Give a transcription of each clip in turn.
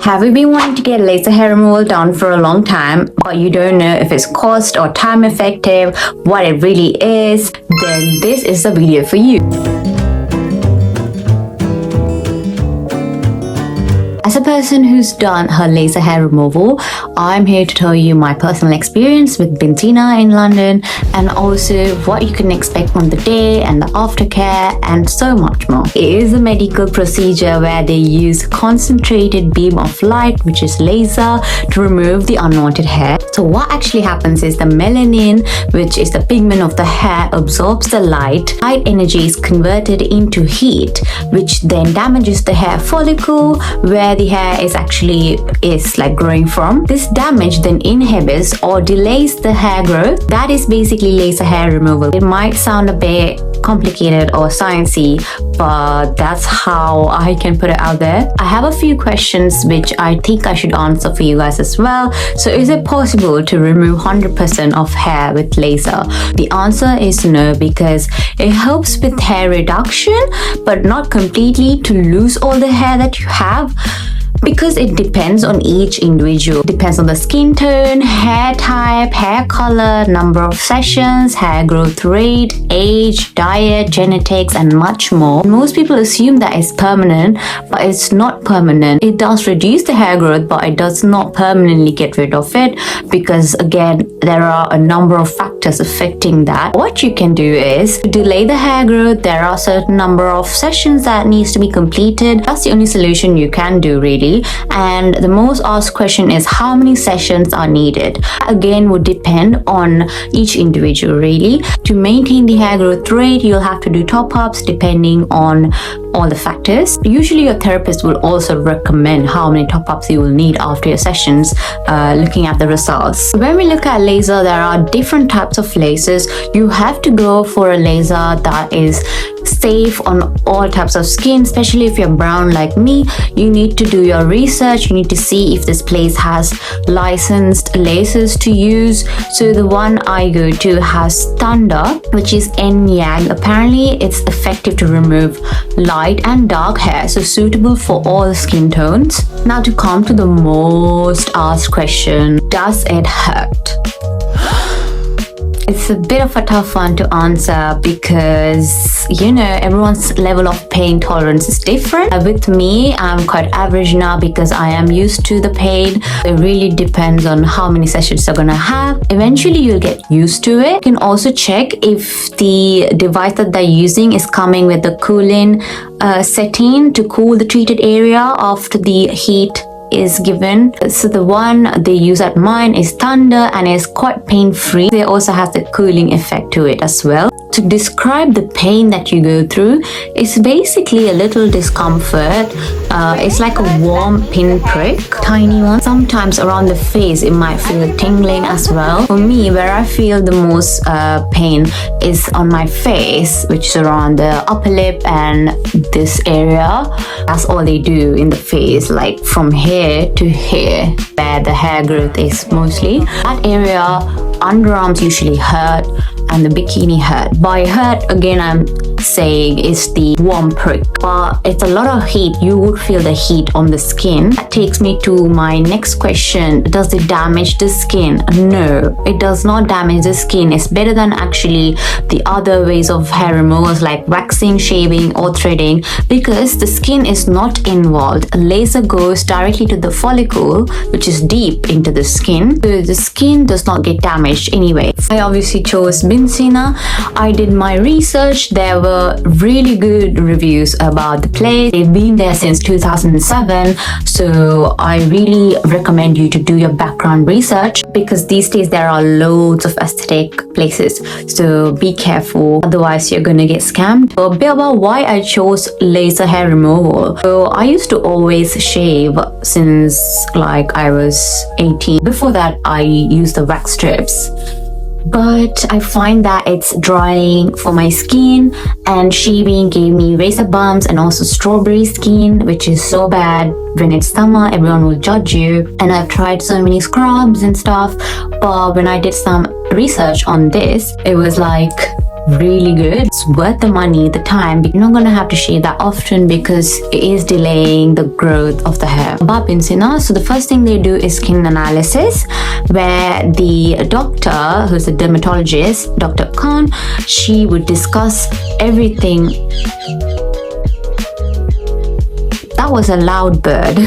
Have you been wanting to get laser hair removal done for a long time, but you don't know if it's cost or time effective, what it really is? Then this is the video for you. As a person who's done her laser hair removal, I'm here to tell you my personal experience with Binsina in London, and also what you can expect from the day and the aftercare and so much more. It is a medical procedure where they use concentrated beam of light, which is laser, to remove the unwanted hair. So what actually happens is the melanin, which is the pigment of the hair, absorbs the light. Light energy is converted into heat, which then damages the hair follicle where the hair is growing from. This damage then inhibits or delays the hair growth. That is basically laser hair removal. It might sound a bit complicated or sciencey, but that's how I can put it out there. I have a few questions which I think I should answer for you guys as well. So is it possible to remove 100% of hair with laser? The answer is no, because it helps with hair reduction, but not completely to lose all the hair that you have, because it depends on each individual. It depends on the skin tone, hair type, hair color, number of sessions, hair growth rate, age, diet, genetics, and much more. Most people assume that it's permanent, but it's not permanent. It does reduce the hair growth, but it does not permanently get rid of it, because again, there are a number of factors affecting that. What you can do is to delay the hair growth. There are a certain number of sessions that needs to be completed. That's the only solution you can do, really. And the most asked question is how many sessions are needed. Again, would depend on each individual, really. To maintain the hair growth rate, you'll have to do top-ups depending on all the factors. Usually your therapist will also recommend how many top-ups you will need after your sessions, looking at the results. When we look at laser, there are different types of lasers. You have to go for a laser that is safe on all types of skin, especially if you're brown like me. You need to do your research. You need to see if this place has licensed lasers to use. So the one I go to has Thunder, which is N-YAG. Apparently it's effective to remove light and dark hair, so suitable for all skin tones. Now to come to the most asked question, does it hurt? It's a bit of a tough one to answer because, everyone's level of pain tolerance is different. With me, I'm quite average now because I am used to the pain. It really depends on how many sessions you're gonna have. Eventually, you'll get used to it. You can also check if the device that they're using is coming with the cooling setting to cool the treated area after the heat is given. So the one they use at mine is Thunder and is quite pain-free. It also has the cooling effect to it as well. To describe the pain that you go through, it's basically a little discomfort. It's like a warm pinprick, tiny one. Sometimes around the face it might feel tingling as well. For me, where I feel the most pain is on my face, which is around the upper lip and this area. That's all they do in the face, like from here to here, where the hair growth is mostly. That area, underarms usually hurt and the bikini hurt. By hurt, again, I'm saying is the warm prick, but it's a lot of heat. You would feel the heat on the skin. That takes me to my next question. Does it damage the skin? No, it does not damage the skin. It's better than actually the other ways of hair removals like waxing, shaving, or threading, because the skin is not involved. A laser goes directly to the follicle, which is deep into the skin, so the skin does not get damaged anyway. I obviously chose Binsina. I did my research. There were really good reviews about the place. They've been there since 2007, so I really recommend you to do your background research, because these days there are loads of aesthetic places, so be careful, otherwise you're gonna get scammed. A bit about why I chose laser hair removal. So I used to always shave since I was 18. Before that I used the wax strips, but I find that it's drying for my skin, and shaving gave me razor bumps and also strawberry skin, which is so bad. When it's summer, everyone will judge you, and I've tried so many scrubs and stuff, but when I did some research on this, it was really good. It's worth the money, the time. You're not gonna have to shave that often because it is delaying the growth of the hair. About Binsina, so the first thing they do is skin analysis, where the doctor, who's a dermatologist, Dr. Khan, she would discuss everything. That was a loud bird.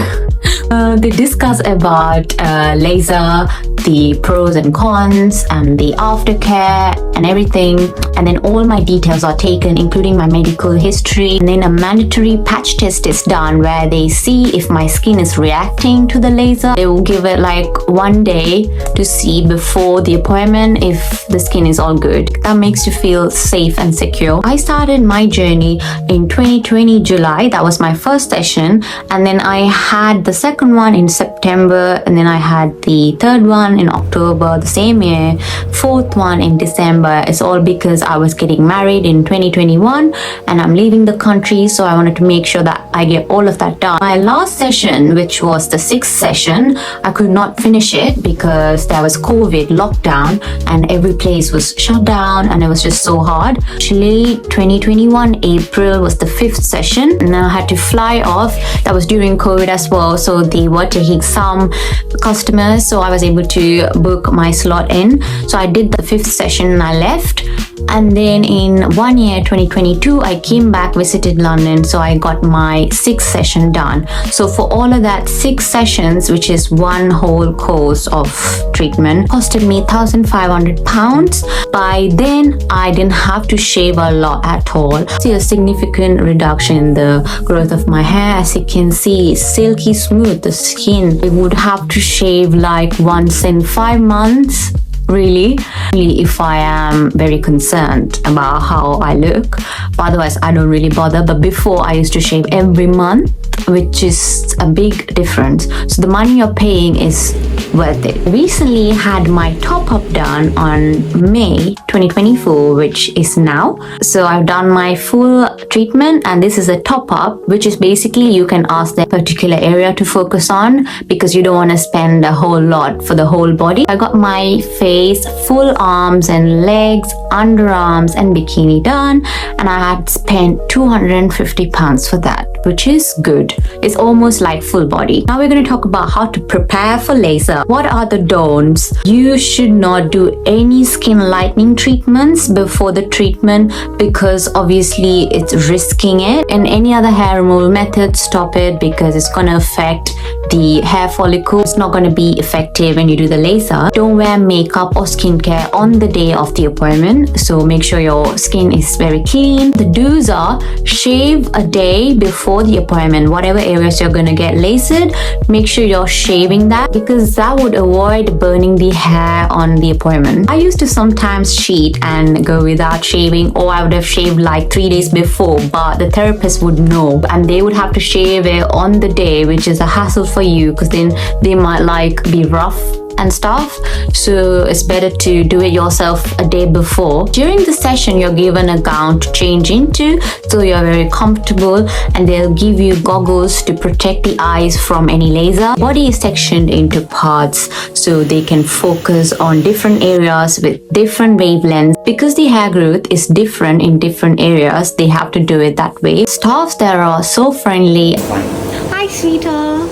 They discuss about laser, the pros and cons, and the aftercare and everything. And then all my details are taken, including my medical history. And then a mandatory patch test is done where they see if my skin is reacting to the laser. They will give it like 1 day to see before the appointment if the skin is all good. That makes you feel safe and secure. I started my journey in 2020 July. That was my first session. And then I had the second one in September. And then I had the third one in October the same year, fourth one in December. It's all because I was getting married in 2021 and I'm leaving the country, so I wanted to make sure that I get all of that done. My last session, which was the 6th session, I could not finish it because there was COVID lockdown and every place was shut down and it was just so hard. Actually, 2021 April was the 5th session and I had to fly off. That was during COVID as well, so they were taking some customers, so I was able to book my slot in. So I did the 5th session and I left. And then in 1 year, 2022, I came back, visited London, so I got my 6th session done. So for all of that 6 sessions, which is one whole course of treatment, costed me £1,500. By then, I didn't have to shave a lot at all. See a significant reduction in the growth of my hair. As you can see, it's silky smooth, the skin. I would have to shave like once in 5 months. Really, if I am very concerned about how I look. But otherwise, I don't really bother. But before, I used to shave every month, which is a big difference. So the money you're paying is worth it. Recently had my top-up done on May 2024, which is now. So I've done my full treatment and this is a top-up, which is basically you can ask the particular area to focus on because you don't want to spend a whole lot for the whole body. I got my face, full arms and legs, underarms and bikini done, and I had spent £250 for that, which is good. It's almost like full body. Now we're going to talk about how to prepare for laser. What are the don'ts? You should not do any skin lightening treatments before the treatment because obviously it's risking it. And any other hair removal method, stop it because it's going to affect the hair follicle. It's not going to be effective when you do the laser. Don't wear makeup or skincare on the day of the appointment. So make sure your skin is very clean. The do's are shave a day before the appointment. Whatever areas you're going to get lasered, make sure you're shaving that because that would avoid burning the hair on the appointment. I used to sometimes cheat and go without shaving, or I would have shaved like 3 days before, but the therapist would know and they would have to shave it on the day, which is a hassle for you because then they might like be rough and stuff. So it's better to do it yourself a day before. During the session, you're given a gown to change into, so you're very comfortable, and they'll give you goggles to protect the eyes from any laser. Body is sectioned into parts so they can focus on different areas with different wavelengths. Because the hair growth is different in different areas, they have to do it that way. Staffs there are so friendly. Hi, sweetheart.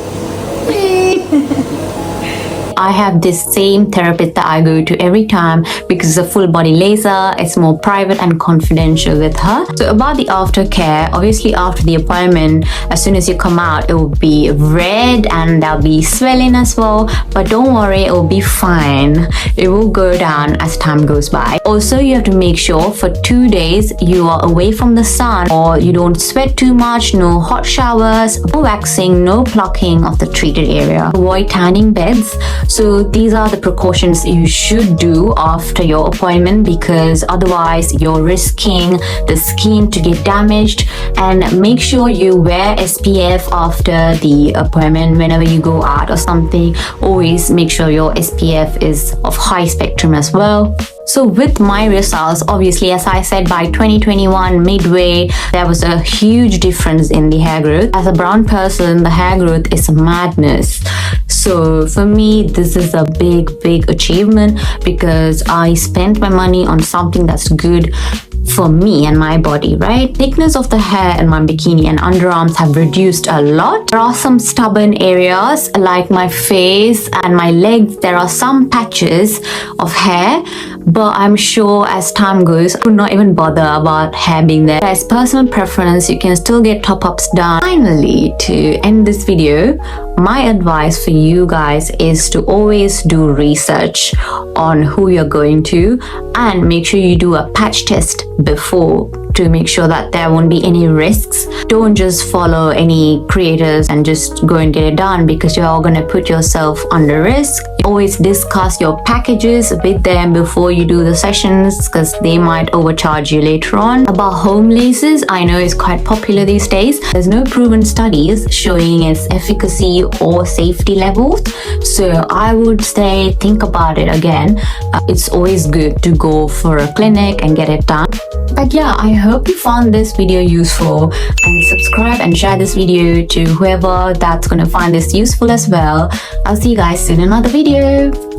I have this same therapist that I go to every time because it's a full body laser. It's more private and confidential with her. So about the aftercare, obviously after the appointment, as soon as you come out, it will be red and there'll be swelling as well. But don't worry, it will be fine. It will go down as time goes by. Also, you have to make sure for 2 days you are away from the sun or you don't sweat too much, no hot showers, no waxing, no plucking of the treated area. Avoid tanning beds. So these are the precautions you should do after your appointment because otherwise you're risking the skin to get damaged. And make sure you wear SPF after the appointment whenever you go out or something. Always make sure your SPF is of high spectrum as well. So with my results, obviously, as I said, by 2021 midway, there was a huge difference in the hair growth. As a brown person, the hair growth is madness. So for me, this is a big achievement because I spent my money on something that's good for me and my body, right? Thickness of the hair in my bikini and underarms have reduced a lot. There are some stubborn areas like my face and my legs. There are some patches of hair, but I'm sure as time goes, I would not even bother about hair being there. As personal preference, you can still get top-ups done. Finally, to end this video, my advice for you guys is to always do research on who you're going to and make sure you do a patch test before to make sure that there won't be any risks. Don't just follow any creators and just go and get it done, because you're all going to put yourself under risk. Always discuss your packages with them before you do the sessions, because they might overcharge you later on. About home laces, I know it's quite popular these days. There's no proven studies showing its efficacy or safety levels, so I would say think about it again. It's always good to go for a clinic and get it done. But yeah, I hope you found this video useful, and subscribe and share this video to whoever that's gonna find this useful as well. I'll see you guys soon in another video.